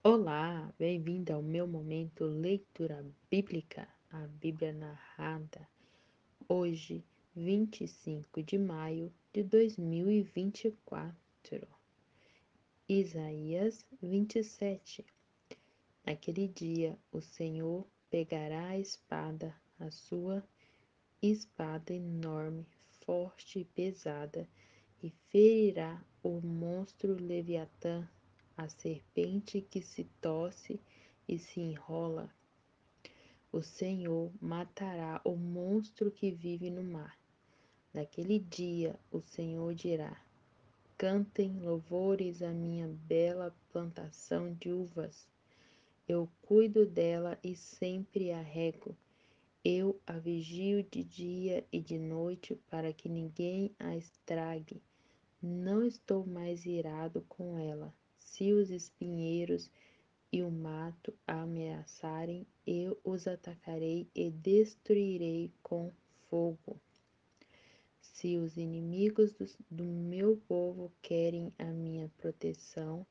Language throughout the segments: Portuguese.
Olá, bem-vindo ao meu momento leitura bíblica, a Bíblia narrada. Hoje, 25 de maio de 2024. Isaías 27. Naquele dia, o Senhor pegará a espada, a sua espada enorme, forte e pesada, e ferirá o monstro Leviatã, a serpente que se torce e se enrola. O Senhor matará o monstro que vive no mar. Naquele dia o Senhor dirá: Cantem louvores à minha bela plantação de uvas. Eu cuido dela e sempre a rego. Eu a vigio de dia e de noite para que ninguém a estrague. Não estou mais irado com ela. Se os espinheiros e o mato a ameaçarem, eu os atacarei e destruirei com fogo. Se os inimigos do meu povo querem a minha proteção,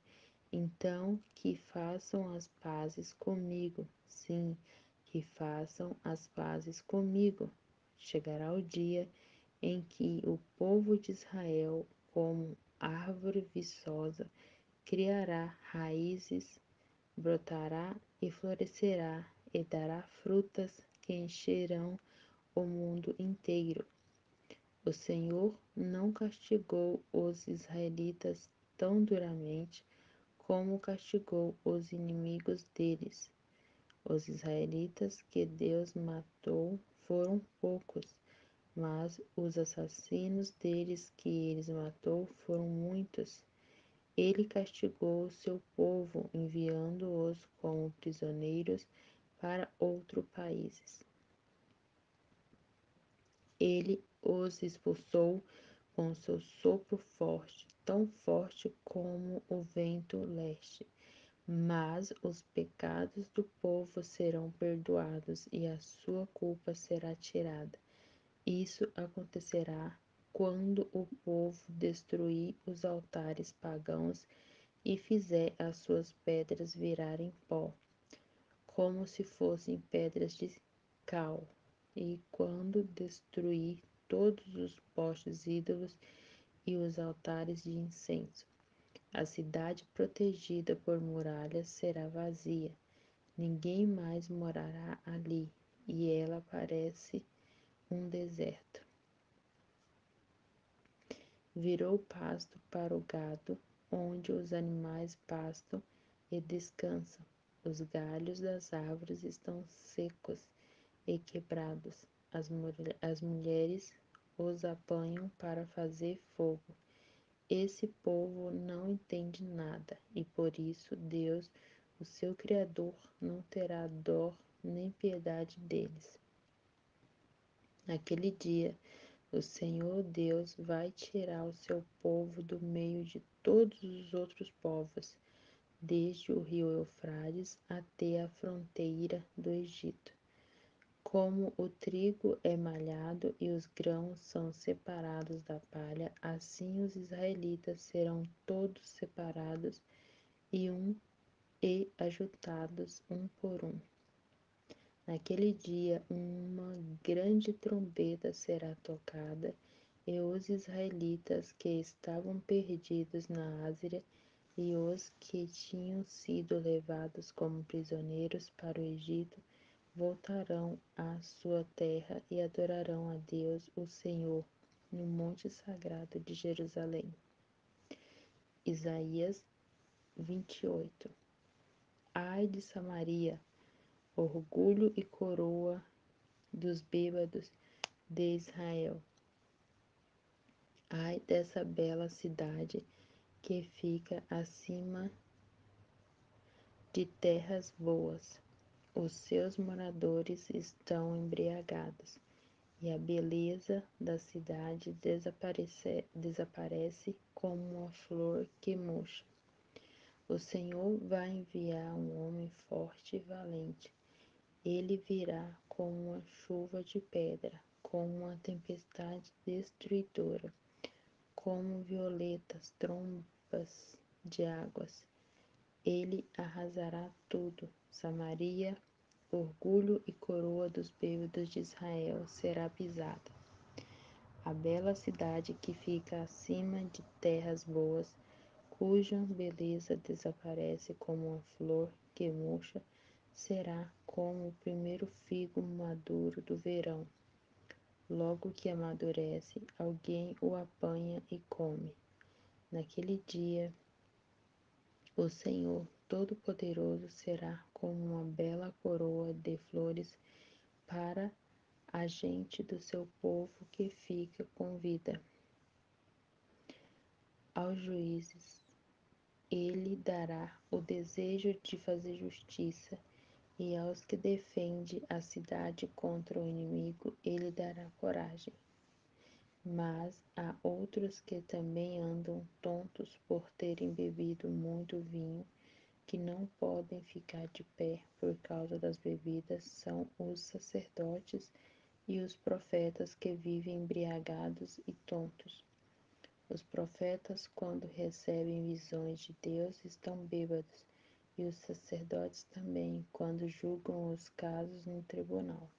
então que façam as pazes comigo. Sim, que façam as pazes comigo. Chegará o dia em que o povo de Israel, como árvore viçosa, criará raízes, brotará e florescerá, e dará frutas que encherão o mundo inteiro. O Senhor não castigou os israelitas tão duramente como castigou os inimigos deles. Os israelitas que Deus matou foram poucos, mas os assassinos deles que eles matou foram muitos. Ele castigou o seu povo, enviando-os como prisioneiros para outros países. Ele os expulsou com seu sopro forte, tão forte como o vento leste. Mas os pecados do povo serão perdoados e a sua culpa será tirada. Isso acontecerá quando o povo destruir os altares pagãos e fizer as suas pedras virarem pó, como se fossem pedras de cal, e quando destruir todos os postes ídolos e os altares de incenso. A cidade protegida por muralhas será vazia, ninguém mais morará ali, e ela parece um deserto. Virou pasto para o gado, onde os animais pastam e descansam. Os galhos das árvores estão secos e quebrados. As mulheres os apanham para fazer fogo. Esse povo não entende nada, e por isso Deus, o seu Criador, não terá dó nem piedade deles. Naquele dia, o Senhor Deus vai tirar o seu povo do meio de todos os outros povos, desde o rio Eufrates até a fronteira do Egito. Como o trigo é malhado e os grãos são separados da palha, assim os israelitas serão todos separados e ajuntados um por um. Naquele dia, uma grande trombeta será tocada, e os israelitas que estavam perdidos na Ásia e os que tinham sido levados como prisioneiros para o Egito voltarão à sua terra e adorarão a Deus, o Senhor, no monte sagrado de Jerusalém. Isaías 28. Ai de Samaria, orgulho e coroa dos bêbados de Israel. Ai dessa bela cidade que fica acima de terras boas. Os seus moradores estão embriagados, e a beleza da cidade desaparece como uma flor que murcha. O Senhor vai enviar um homem forte e valente. Ele virá como uma chuva de pedra, como uma tempestade destruidora, como violentas trombas de águas. ele arrasará tudo. Samaria, orgulho e coroa dos bêbados de Israel, será pisada. A bela cidade que fica acima de terras boas, cuja beleza desaparece como uma flor que murcha, será como o primeiro figo maduro do verão. Logo que amadurece, alguém o apanha e come. Naquele dia, o Senhor Todo-Poderoso será como uma bela coroa de flores para a gente do seu povo que fica com vida. Aos juízes, ele dará o desejo de fazer justiça, e aos que defendem a cidade contra o inimigo, ele dará coragem. Mas há outros que também andam tontos por terem bebido muito vinho, que não podem ficar de pé por causa das bebidas, são os sacerdotes e os profetas que vivem embriagados e tontos. Os profetas, quando recebem visões de Deus, estão bêbados, e os sacerdotes também, quando julgam os casos no tribunal.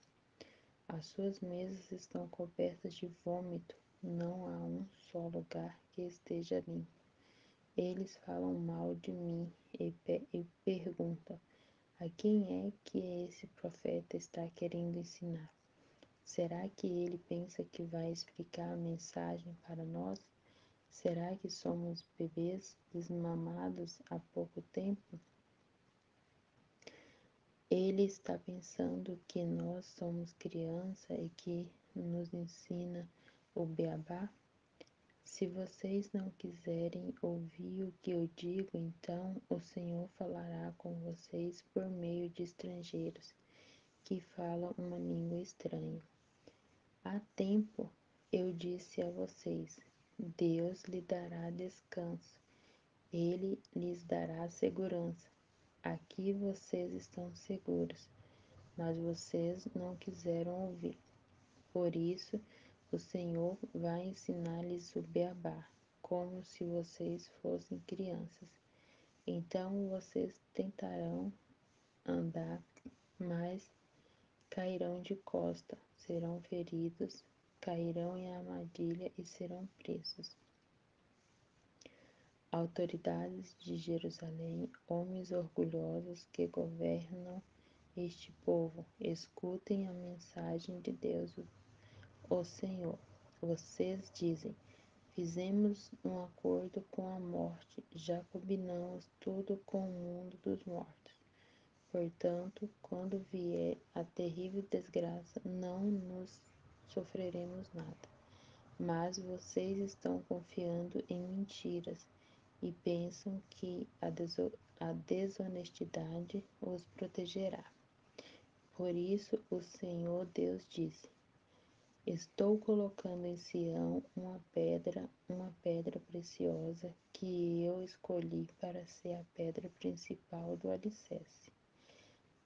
As suas mesas estão cobertas de vômito, não há um só lugar que esteja limpo. Eles falam mal de mim e perguntam: a quem é que esse profeta está querendo ensinar? Será que ele pensa que vai explicar a mensagem para nós? Será que somos bebês desmamados há pouco tempo? Ele está pensando que nós somos criança e que nos ensina o beabá? Se vocês não quiserem ouvir o que eu digo, então o Senhor falará com vocês por meio de estrangeiros que falam uma língua estranha. Há tempo eu disse a vocês: Deus lhe dará descanso, ele lhes dará segurança. Aqui vocês estão seguros, mas vocês não quiseram ouvir. Por isso, o Senhor vai ensinar-lhes o beabá, como se vocês fossem crianças. Então vocês tentarão andar, mas cairão de costa, serão feridos, cairão em armadilha e serão presos. Autoridades de Jerusalém, homens orgulhosos que governam este povo, escutem a mensagem de Deus, o Senhor. Vocês dizem: fizemos um acordo com a morte, já combinamos tudo com o mundo dos mortos. Portanto, quando vier a terrível desgraça, não nos sofreremos nada. Mas vocês estão confiando em mentiras e pensam que a desonestidade os protegerá. Por isso, o Senhor Deus disse: estou colocando em Sião uma pedra preciosa que eu escolhi para ser a pedra principal do alicerce.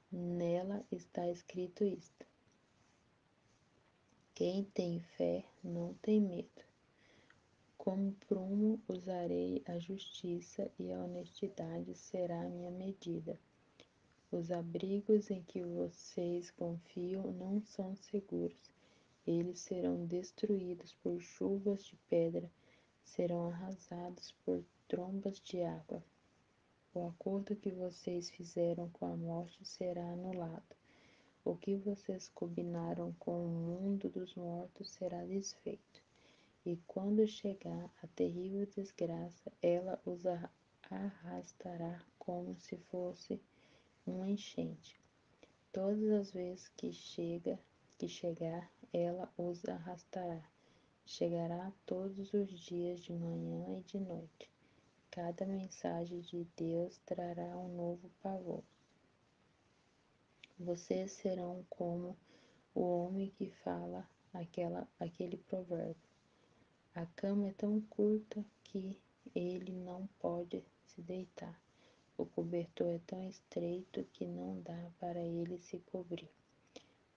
Nela está escrito isto: quem tem fé não tem medo. Como prumo usarei a justiça e a honestidade será a minha medida. Os abrigos em que vocês confiam não são seguros. Eles serão destruídos por chuvas de pedra, serão arrasados por trombas de água. O acordo que vocês fizeram com a morte será anulado. O que vocês combinaram com o mundo dos mortos será desfeito. E quando chegar a terrível desgraça, ela os arrastará como se fosse uma enchente. Todas as vezes que chegar, ela os arrastará. Chegará todos os dias de manhã e de noite. Cada mensagem de Deus trará um novo pavor. Vocês serão como o homem que fala aquele provérbio. A cama é tão curta que ele não pode se deitar. O cobertor é tão estreito que não dá para ele se cobrir.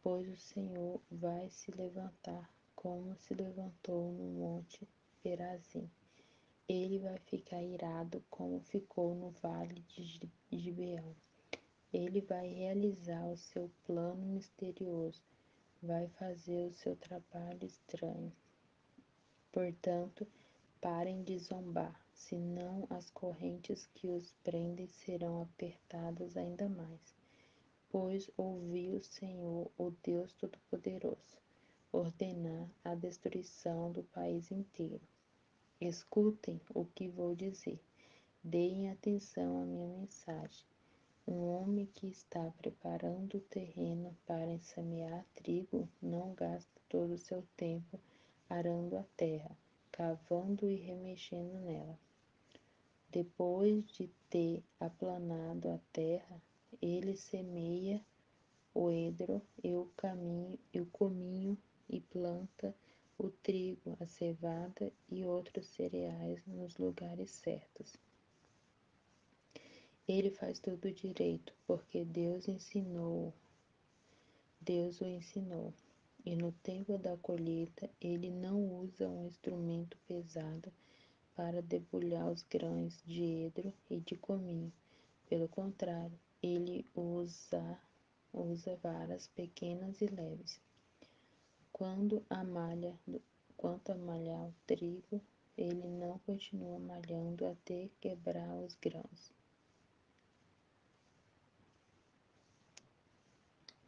Pois o Senhor vai se levantar como se levantou no monte Perazim. Ele vai ficar irado como ficou no vale de Gibeão. Ele vai realizar o seu plano misterioso, vai fazer o seu trabalho estranho. Portanto, parem de zombar, senão as correntes que os prendem serão apertadas ainda mais. Pois ouvi o Senhor, o Deus Todo-Poderoso, ordenar a destruição do país inteiro. Escutem o que vou dizer. Deem atenção à minha mensagem. Um homem que está preparando o terreno para semear trigo não gasta todo o seu tempo arando a terra, cavando e remexendo nela. Depois de ter aplanado a terra, ele semeia o edro e o cominho e planta o trigo, a cevada e outros cereais nos lugares certos. Ele faz tudo direito, porque Deus o ensinou. E no tempo da colheita, ele não usa um instrumento pesado para debulhar os grãos de edro e de cominho. Pelo contrário, ele usa varas pequenas e leves. Quando quanto a malhar o trigo, ele não continua malhando até quebrar os grãos.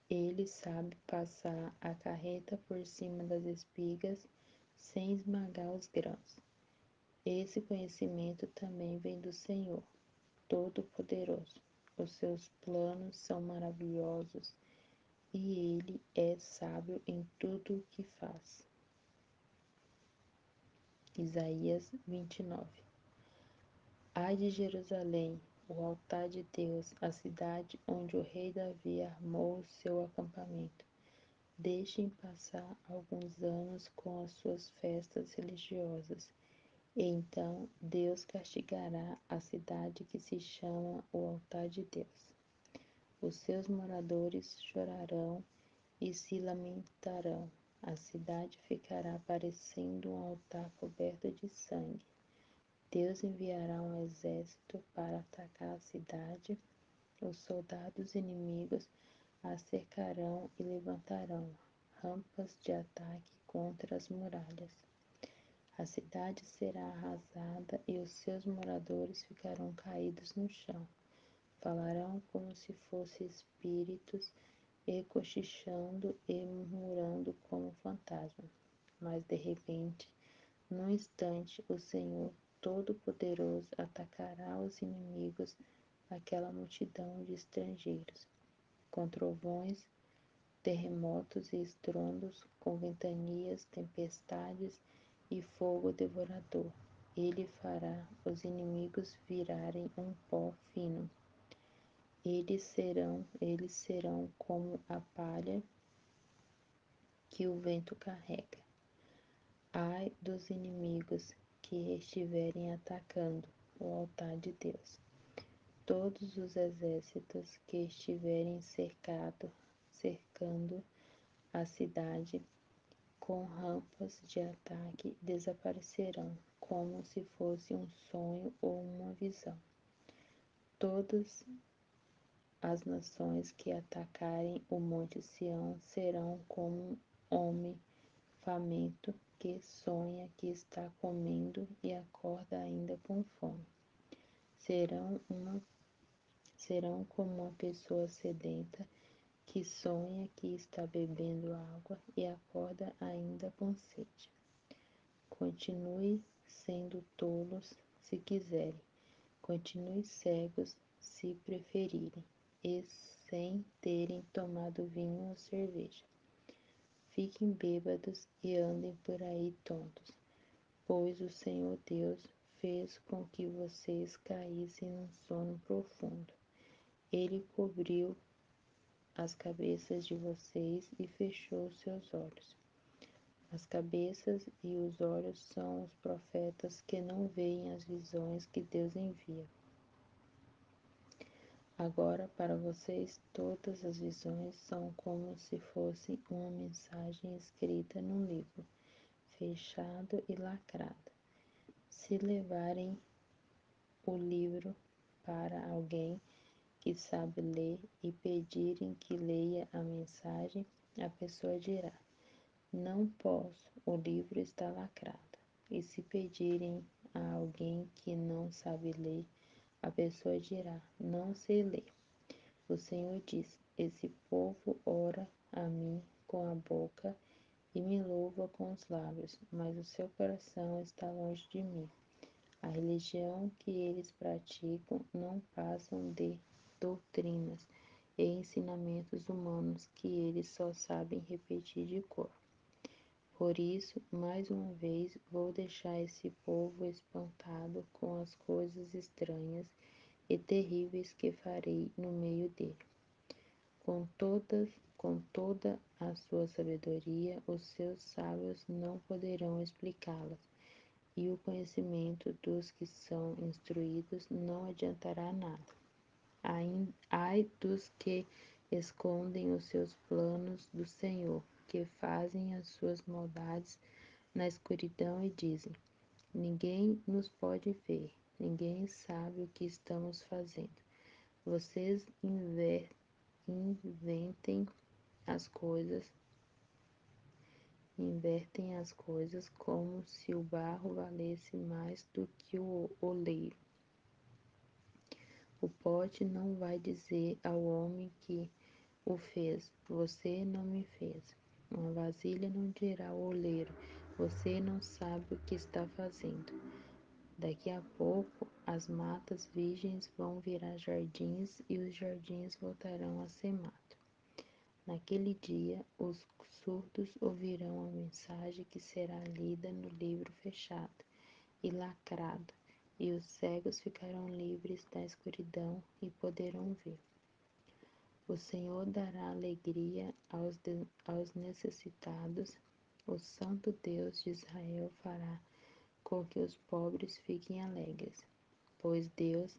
Ele sabe passar a carreta por cima das espigas sem esmagar os grãos. Esse conhecimento também vem do Senhor, Todo-Poderoso. Os seus planos são maravilhosos e ele é sábio em tudo o que faz. Isaías 29. Ai de Jerusalém, o altar de Deus, a cidade onde o rei Davi armou o seu acampamento. Deixem passar alguns anos com as suas festas religiosas, e então Deus castigará a cidade que se chama o altar de Deus. Os seus moradores chorarão e se lamentarão. A cidade ficará parecendo um altar coberto de sangue. Deus enviará um exército para atacar a cidade. Os soldados inimigos a cercarão e levantarão rampas de ataque contra as muralhas. A cidade será arrasada e os seus moradores ficarão caídos no chão. Falarão como se fossem espíritos e cochichando e murmurando como fantasmas. Mas de repente, num instante, o Senhor Todo-Poderoso atacará os inimigos, aquela multidão de estrangeiros, com trovões, terremotos e estrondos, com ventanias, tempestades e fogo devorador. Ele fará os inimigos virarem um pó fino. Eles serão como a palha que o vento carrega. Ai dos inimigos que estiverem atacando o altar de Deus. Todos os exércitos que estiverem cercando a cidade com rampas de ataque desaparecerão, como se fosse um sonho ou uma visão. Todas as nações que atacarem o Monte Sião serão como um homem faminto que sonha que está comendo e acorda ainda com fome. Serão como uma pessoa sedenta que sonha que está bebendo água e acorda ainda com sede. Continue sendo tolos se quiserem, continue cegos se preferirem, e sem terem tomado vinho ou cerveja. Fiquem bêbados e andem por aí tontos, pois o Senhor Deus fez com que vocês caíssem num sono profundo. Ele cobriu as cabeças de vocês e fechou seus olhos. As cabeças e os olhos são os profetas que não veem as visões que Deus envia. Agora, para vocês, todas as visões são como se fosse uma mensagem escrita num livro, fechado e lacrado. Se levarem o livro para alguém que sabe ler e pedirem que leia a mensagem, a pessoa dirá: não posso, o livro está lacrado. E se pedirem a alguém que não sabe ler, a pessoa dirá: não sei ler. O Senhor diz: esse povo ora a mim com a boca e me louva com os lábios, mas o seu coração está longe de mim. A religião que eles praticam não passam de doutrinas e ensinamentos humanos que eles só sabem repetir de cor. Por isso, mais uma vez, vou deixar esse povo espantado com as coisas estranhas e terríveis que farei no meio dele. Com toda a sua sabedoria, os seus sábios não poderão explicá-las, e o conhecimento dos que são instruídos não adiantará nada. Ai dos que escondem os seus planos do Senhor, que fazem as suas maldades na escuridão e dizem: ninguém nos pode ver, ninguém sabe o que estamos fazendo. Vocês inventem as coisas, invertem as coisas como se o barro valesse mais do que o oleiro. O pote não vai dizer ao homem que o fez: você não me fez. Uma vasilha não dirá ao oleiro: você não sabe o que está fazendo. Daqui a pouco, as matas virgens vão virar jardins e os jardins voltarão a ser mato. Naquele dia, os surdos ouvirão a mensagem que será lida no livro fechado e lacrado, e os cegos ficarão livres da escuridão e poderão ver. O Senhor dará alegria aos necessitados, o Santo Deus de Israel fará com que os pobres fiquem alegres, pois Deus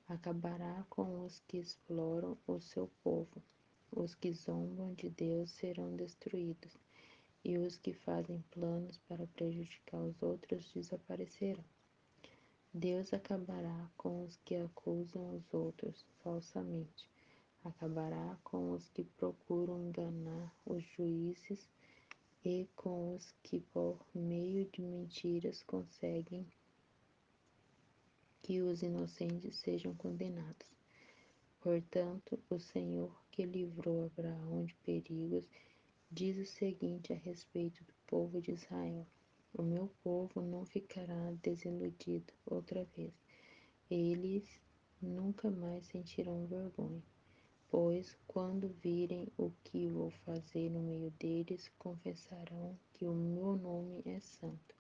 acabará com os que exploram o seu povo. Os que zombam de Deus serão destruídos, e os que fazem planos para prejudicar os outros desaparecerão. Deus acabará com os que acusam os outros falsamente, acabará com os que procuram enganar os juízes e com os que, por meio de mentiras, conseguem que os inocentes sejam condenados. Portanto, o Senhor, que livrou Abraão de perigos, diz o seguinte a respeito do povo de Israel: o meu povo não ficará desiludido outra vez. Eles nunca mais sentirão vergonha, pois quando virem o que vou fazer no meio deles, confessarão que o meu nome é santo.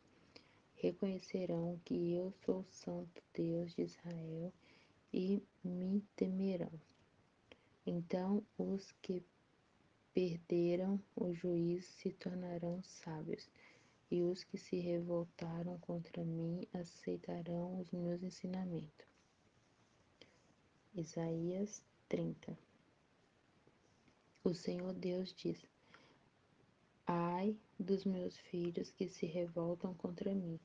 Reconhecerão que eu sou o Santo Deus de Israel e me temerão. Então os que perderam o juízo se tornarão sábios, e os que se revoltaram contra mim aceitarão os meus ensinamentos. Isaías 30. O Senhor Deus diz: ai dos meus filhos que se revoltam contra mim,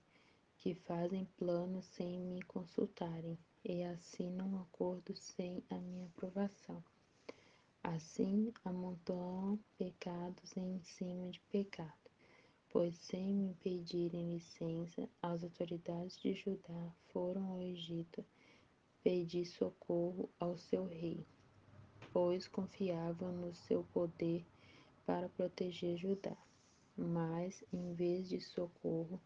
que fazem planos sem me consultarem e assinam acordos sem a minha aprovação. Assim amontoam pecados em cima de pecado, pois sem me pedirem licença, as autoridades de Judá foram ao Egito pedir socorro ao seu rei, pois confiavam no seu poder para proteger Judá. Mas, em vez de socorro,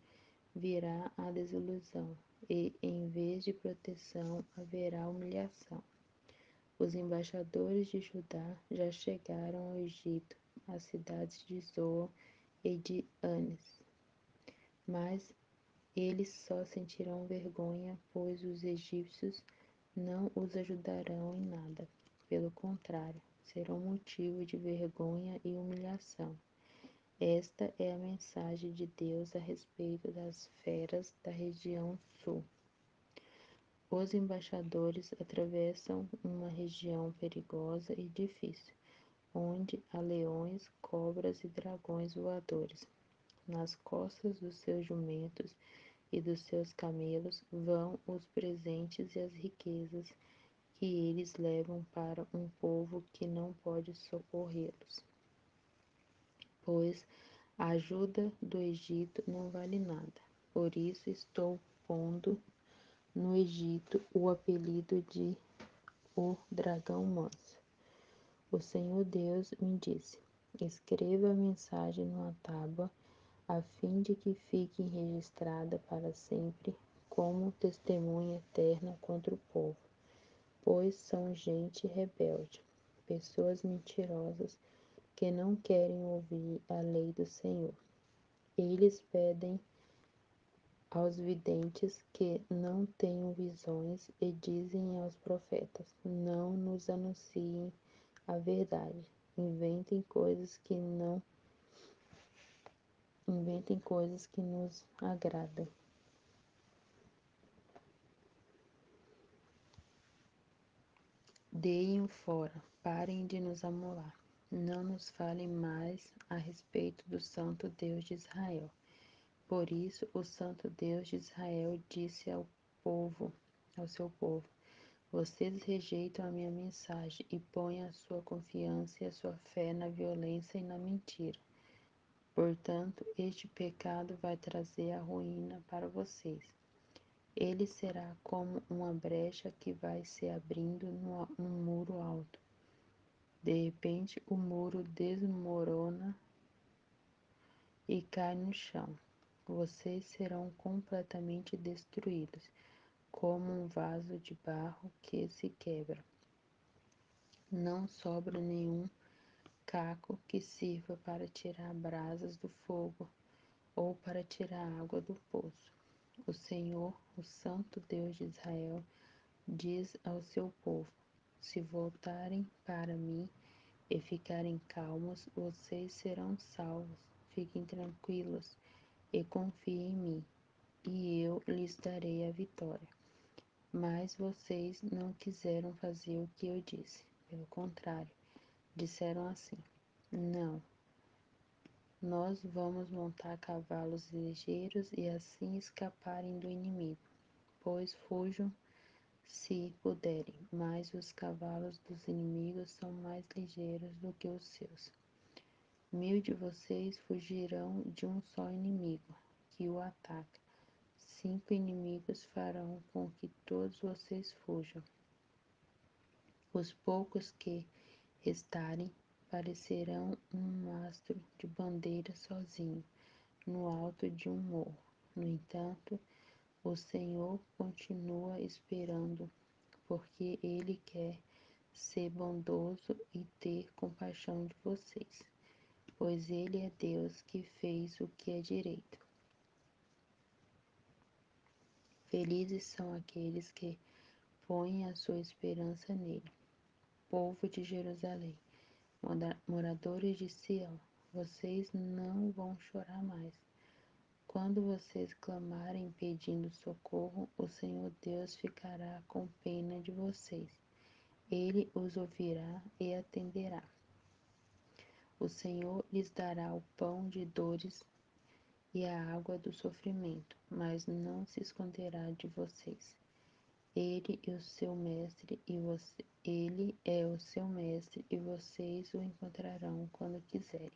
virá a desilusão, e em vez de proteção, haverá humilhação. Os embaixadores de Judá já chegaram ao Egito, às cidades de Zoa e de Anes, mas eles só sentirão vergonha, pois os egípcios não os ajudarão em nada. Pelo contrário, serão motivo de vergonha e humilhação. Esta é a mensagem de Deus a respeito das feras da região sul. Os embaixadores atravessam uma região perigosa e difícil, onde há leões, cobras e dragões voadores. Nas costas dos seus jumentos e dos seus camelos vão os presentes e as riquezas que eles levam para um povo que não pode socorrê-los, pois a ajuda do Egito não vale nada. Por isso estou pondo no Egito o apelido de o dragão manso. O Senhor Deus me disse: escreva a mensagem numa tábua, a fim de que fique registrada para sempre como testemunha eterna contra o povo, pois são gente rebelde, pessoas mentirosas que não querem ouvir a lei do Senhor. Eles pedem aos videntes que não tenham visões e dizem aos profetas: não nos anunciem a verdade. Inventem coisas que nos agradam. Deem-o fora, parem de nos amolar. Não nos falem mais a respeito do Santo Deus de Israel. Por isso, o Santo Deus de Israel disse ao seu povo: vocês rejeitam a minha mensagem e põem a sua confiança e a sua fé na violência e na mentira. Portanto, este pecado vai trazer a ruína para vocês. Ele será como uma brecha que vai se abrindo num muro alto. De repente, o muro desmorona e cai no chão. Vocês serão completamente destruídos, como um vaso de barro que se quebra. Não sobra nenhum caco que sirva para tirar brasas do fogo ou para tirar água do poço. O Senhor, o Santo Deus de Israel, diz ao seu povo: se voltarem para mim e ficarem calmos, vocês serão salvos. Fiquem tranquilos e confiem em mim, e eu lhes darei a vitória. Mas vocês não quiseram fazer o que eu disse. Pelo contrário, disseram assim: não, nós vamos montar cavalos ligeiros e assim escaparem do inimigo. Pois fujam se puderem, mas os cavalos dos inimigos são mais ligeiros do que os seus. 1000 de vocês fugirão de um só inimigo que o ataca. 5 inimigos farão com que todos vocês fujam. Os poucos que restarem parecerão um mastro de bandeira sozinho no alto de um morro. No entanto, o Senhor continua esperando, porque Ele quer ser bondoso e ter compaixão de vocês, pois Ele é Deus que fez o que é direito. Felizes são aqueles que põem a sua esperança nele. Povo de Jerusalém, moradores de Sião, vocês não vão chorar mais. Quando vocês clamarem pedindo socorro, o Senhor Deus ficará com pena de vocês. Ele os ouvirá e atenderá. O Senhor lhes dará o pão de dores e a água do sofrimento, mas não se esconderá de vocês. Ele é o seu mestre e vocês o encontrarão quando quiserem.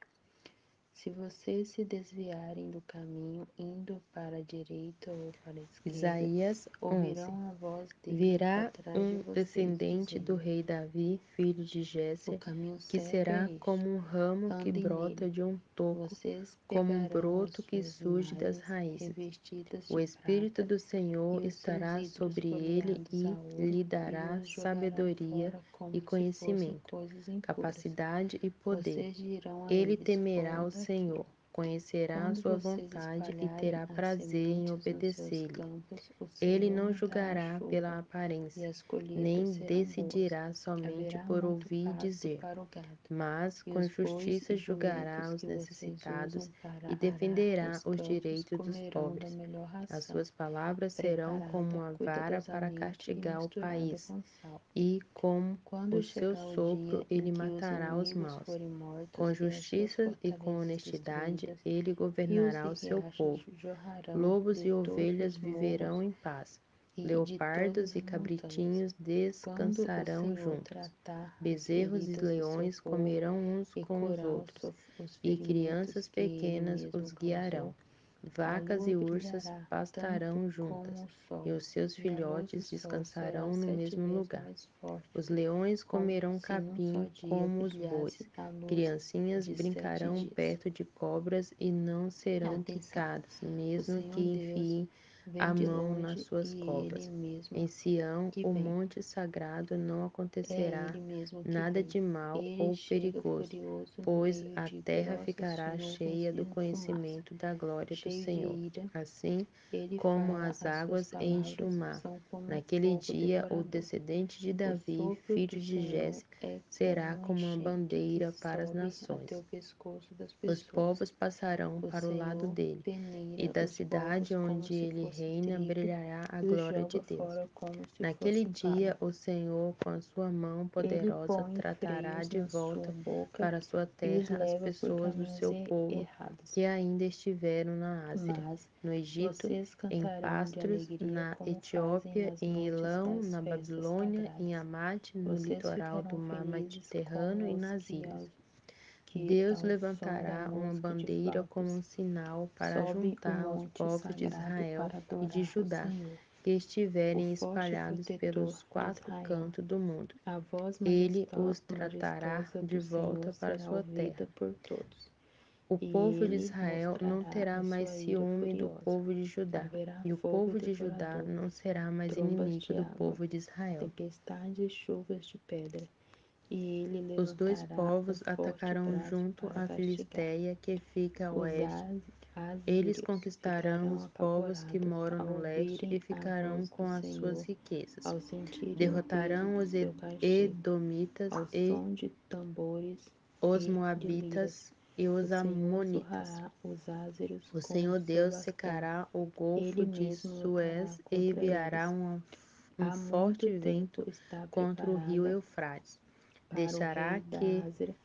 Se vocês se desviarem do caminho, indo para a direita ou para a esquerda, Isaías 11. ouvirão a voz dele Virá atrás de um vocês, descendente do dizendo: rei Davi, filho de o Jessé, caminho que certo é será este, como um ramo que andem brota nele. de um toco, Vocês como um pegarão as broto que suas surge das imagens raízes. revestidas O de Espírito prata do Senhor e os seus estará ídolos sobre ele coroados a e ouro lhe e dará os jogarão sabedoria fora e como se fossem conhecimento, coisas impuras. capacidade e poder. Vocês dirão a Ele eles: temerá fora o daqui. Senhor, conhecerá a Quando sua vocês vontade e espalharem terá as prazer em sementes nos seus obedecer-lhe. campos, o Ele Senhor não não dará julgará pela chuva e aparência, as colheitas nem serão boas. decidirá somente Haverá por muito ouvir pasto dizer, para o gado, mas e com os bois justiça e julgará jumentos os que vocês necessitados usam para e arar defenderá os os campos direitos dos comerão da pobres. melhor As ração, suas palavras serão como preparada uma vara para cuidadosamente e castigar o misturada país, com sal. e com Quando o seu chegar o sopro dia em ele que os matará os inimigos maus. forem Com mortos e as suas justiça e com fortalezas honestidade dias. ele Rios governará e o seu riachos povo. jorrarão Lobos de e todos ovelhas os morros viverão em paz. e de todas Leopardos e as montanhas. cabritinhos Quando o descansarão Senhor juntos. tratar as Bezerros e feridas do seu leões povo comerão uns e com os curar outros, os e ferimentos crianças que ele pequenas mesmo os causou, guiarão. a Vacas lua e ursas brilhará tanto pastarão como juntas, o e sol, os seus e a luz do filhotes sol será descansarão no 7 mesmo vezes lugar. mais forte, Os leões como comerão se num só capim dia como os bois. brilhasse a luz Criancinhas de 7 brincarão dias. perto de cobras e não serão Atenção! picadas, O mesmo que Senhor Deus enfiem vem a de mão nas longe suas e Ele covas. mesmo Em Sião, que o vem. monte sagrado, não É acontecerá Ele mesmo que nada vem. de mal Ele ou chega perigoso, furioso no pois meio a de terra grossas ficará nuvens cheia do e fumaça. conhecimento da glória do Cheio de Senhor, ira, assim Ele como fala, as as suas águas enchem o palavras mar. são como Naquele fogo dia, o devorador. descendente de O Davi, sopro do filho de Senhor Jesse, é será como como uma enchente que bandeira para as sobe até nações. o pescoço das Os pessoas. povos passarão O para o lado Senhor dele, e peneira da os povos cidade como onde se ele fosse reina trigo brilhará a e os glória de joga Deus. fora como se Naquele fosse dia, palha. o Senhor, com a sua mão Ele poderosa, põe tratará freios de na sua volta boca para a sua e os terra as leva por pessoas do caminhos seu povo errados. que ainda estiveram na Ásia, Mas no Egito, vocês em cantarão de Pastros, alegria na como fazem Etiópia, nas em noites Elão, das na festas Babilônia, em sagradas. Amate, no Vocês litoral do ficarão mar felizes Mediterrâneo e como os nas ilhas. que Deus ao som da levantará uma música de bandeira como flautas um sinal para sobem o juntar os monte povos de sagrado Israel para e de adorar o Judá, Senhor, que o estiverem forte espalhados protetor pelos de quatro Israel. cantos do mundo. A voz Ele os tratará majestosa de do volta Senhor para será sua terra. ouvida por todos, O e povo de ele Israel não mostrará terá a mais sua ira ciúme do furiosa. povo de Judá, Haverá e o fogo povo de Judá devorador, não será mais trombas inimigo de do água, povo de Israel. tempestade e chuvas de pedra, e ele Os dois levantará um povos forte atacarão braço junto para à castigar. Filisteia que fica a Os oeste. Eles assírios conquistarão ficarão os povos que apavorados moram ao no leste e ouvirem a ficarão voz do com as suas Senhor, riquezas. ao sentirem o peso Derrotarão do os seu castigo, Edomitas ao e som de tambores os e de liras. Moabitas e O os Senhor Amonitas. surrará os ázeros O com o Senhor seu Deus bastão. secará o golfo Ele de mesmo lutará Suez e contra enviará eles. um Há muito forte tempo vento está contra o rio preparada Eufrates. para o Deixará rei da que Ásia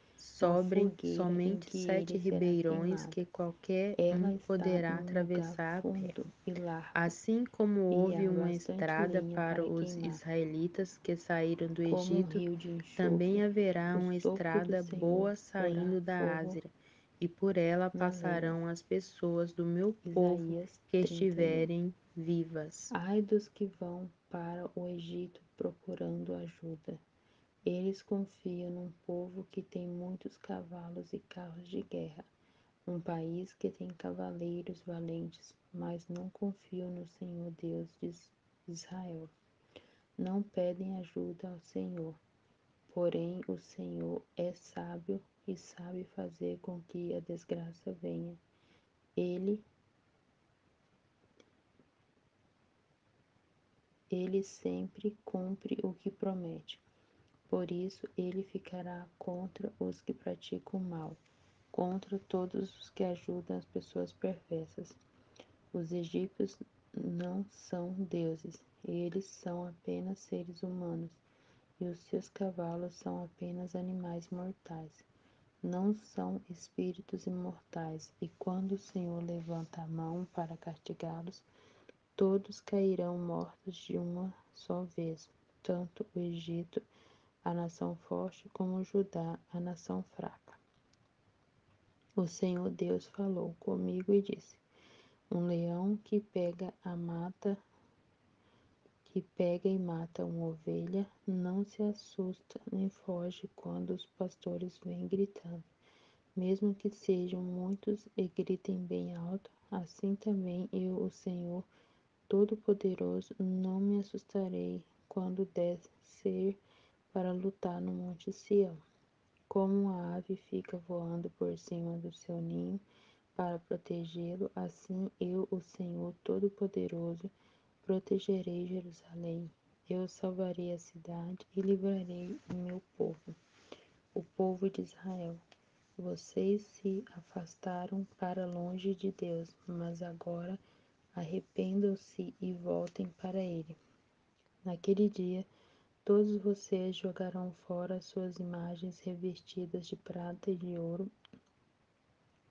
uma sobrem fogueira em somente que 7 ele será ribeirões queimado. que qualquer Ela um está poderá num lugar atravessar a pé. fundo e largo, Assim como e houve há uma bastante estrada lenha para para os queimar. israelitas que saíram do Como um Egito, rio de também enxofre, haverá o uma sopro do estrada Senhor boa porá saindo da fogo Ásia, e por ela na lenha. passarão as pessoas do meu povo Isaías que 31. estiverem vivas. Ai dos que vão para o Egito procurando ajuda. Eles confiam num povo que tem muitos cavalos e carros de guerra, um país que tem cavaleiros valentes, mas não confiam no Senhor Deus de Israel. Não pedem ajuda ao Senhor, porém o Senhor é sábio e sabe fazer com que a desgraça venha. Ele, ele sempre cumpre o que promete. Por isso ele ficará contra os que praticam o mal, contra todos os que ajudam as pessoas perversas. Os egípcios não são deuses, eles são apenas seres humanos, e os seus cavalos são apenas animais mortais. Não são espíritos imortais, e quando o Senhor levanta a mão para castigá-los, todos cairão mortos de uma só vez, tanto o Egito, a nação forte, como Judá, a nação fraca. O Senhor Deus falou comigo e disse: um leão que pega e mata uma ovelha, não se assusta nem foge quando os pastores vêm gritando. Mesmo que sejam muitos e gritem bem alto, assim também eu, o Senhor Todo-Poderoso, não me assustarei quando descer para lutar no Monte Sião. Como a ave fica voando por cima do seu ninho para protegê-lo, assim eu, o Senhor Todo-Poderoso, protegerei Jerusalém. Eu salvarei a cidade e livrarei o meu povo, o povo de Israel. Vocês se afastaram para longe de Deus, mas agora arrependam-se e voltem para Ele. Naquele dia, todos vocês jogarão fora suas imagens revestidas de prata e de ouro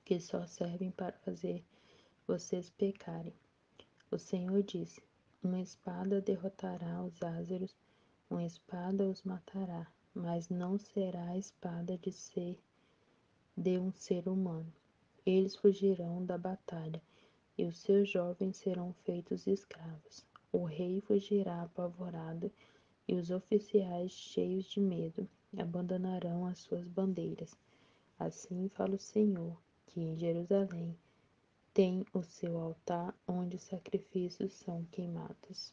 que que só servem para fazer vocês pecarem. O Senhor disse: uma espada derrotará os ázeros, uma espada os matará, mas não será a espada de um ser humano. Eles fugirão da batalha, e os seus jovens serão feitos escravos. O rei fugirá apavorado, e os oficiais, cheios de medo, abandonarão as suas bandeiras. Assim fala o Senhor, que em Jerusalém tem o seu altar onde os sacrifícios são queimados.